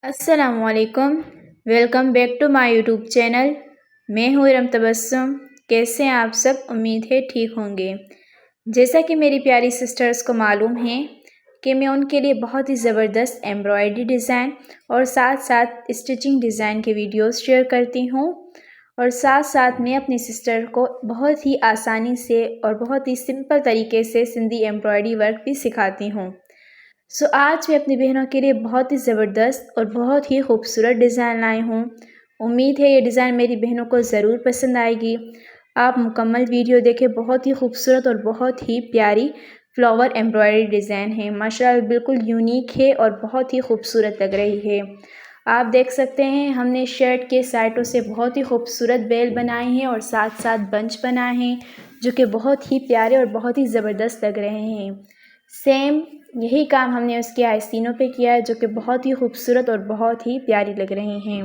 अस्सलामुअलैकुम। Welcome back to my YouTube channel. मैं हूँ इरम तबस्सुम। कैसे हैं आप सब? उम्मीद है ठीक होंगे। जैसा कि मेरी प्यारी सिस्टर्स को मालूम है कि मैं उनके लिए बहुत ही ज़बरदस्त एम्ब्रॉयडरी डिज़ाइन और साथ साथ स्टिचिंग डिज़ाइन के वीडियोस शेयर करती हूँ, और साथ साथ मैं अपनी सिस्टर को बहुत ही आसानी से और बहुत ही सिंपल तरीके से सिंधी एम्ब्रॉयडरी वर्क भी सिखाती हूँ। आज मैं अपनी बहनों के लिए बहुत ही ज़बरदस्त और बहुत ही खूबसूरत डिज़ाइन लाई हूँ। उम्मीद है ये डिज़ाइन मेरी बहनों को ज़रूर पसंद आएगी। आप मुकम्मल वीडियो देखें। बहुत ही खूबसूरत और बहुत ही प्यारी फ्लावर एम्ब्रॉयडरी डिज़ाइन है। माशाल्लाह बिल्कुल यूनिक है और बहुत ही खूबसूरत लग रही है। आप देख सकते हैं हमने शर्ट के साइडों से बहुत ही खूबसूरत बेल बनाए हैं और साथ साथ बंच बनाए हैं, जो कि बहुत ही प्यारे और बहुत ही ज़बरदस्त लग रहे हैं। सेम यही काम हमने उसके आस्तीनों पे किया है, जो कि बहुत ही खूबसूरत और बहुत ही प्यारी लग रहे हैं।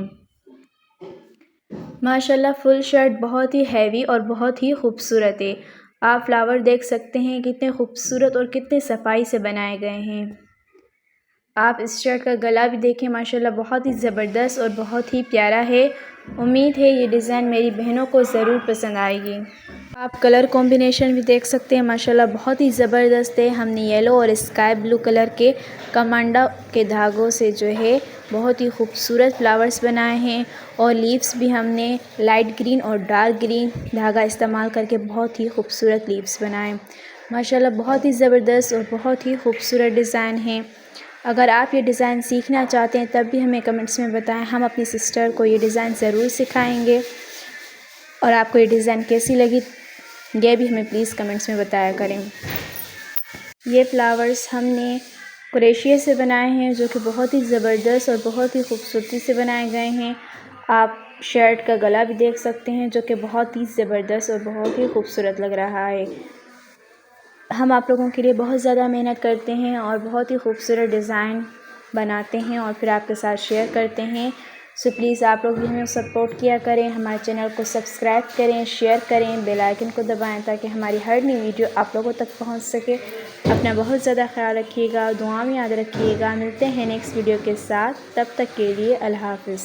माशाल्लाह फुल शर्ट बहुत ही हैवी और बहुत ही खूबसूरत है। आप फ्लावर देख सकते हैं कितने खूबसूरत और कितने सफाई से बनाए गए हैं। आप इस शर्ट का गला भी देखें, माशाल्लाह बहुत ही ज़बरदस्त और बहुत ही प्यारा है। उम्मीद है ये डिज़ाइन मेरी बहनों को ज़रूर पसंद आएगी। आप कलर कॉम्बिनेशन भी देख सकते हैं, माशाल्लाह बहुत ही ज़बरदस्त है। हमने येलो और स्काई ब्लू कलर के कमांडा के धागों से जो है बहुत ही खूबसूरत फ्लावर्स बनाए हैं, और लीव्स भी हमने लाइट ग्रीन और डार्क ग्रीन धागा इस्तेमाल करके बहुत ही खूबसूरत लीव्स बनाए। माशाल्लाह बहुत ही ज़बरदस्त और बहुत ही खूबसूरत डिज़ाइन है। अगर आप ये डिज़ाइन सीखना चाहते हैं तब भी हमें कमेंट्स में बताएं। हम अपनी सिस्टर को ये डिज़ाइन ज़रूर सिखाएंगे, और आपको ये डिज़ाइन कैसी लगी ये भी हमें प्लीज़ कमेंट्स में बताया करें। ये फ्लावर्स हमने क्रोशिया से बनाए हैं, जो कि बहुत ही ज़बरदस्त और बहुत ही खूबसूरती से बनाए गए हैं। आप शर्ट का गला भी देख सकते हैं, जो कि बहुत ही ज़बरदस्त और बहुत ही खूबसूरत लग रहा है। हम आप लोगों के लिए बहुत ज़्यादा मेहनत करते हैं और बहुत ही खूबसूरत डिज़ाइन बनाते हैं और फिर आपके साथ शेयर करते हैं। प्लीज़ आप लोग भी हमें सपोर्ट किया करें, हमारे चैनल को सब्सक्राइब करें, शेयर करें, बेल आइकन को दबाएं ताकि हमारी हर नई वीडियो आप लोगों तक पहुंच सके। अपना बहुत ज़्यादा ख्याल रखिएगा, दुआ में याद रखिएगा। मिलते हैं नेक्स्ट वीडियो के साथ, तब तक के लिए अल्लाह हाफ़िज़।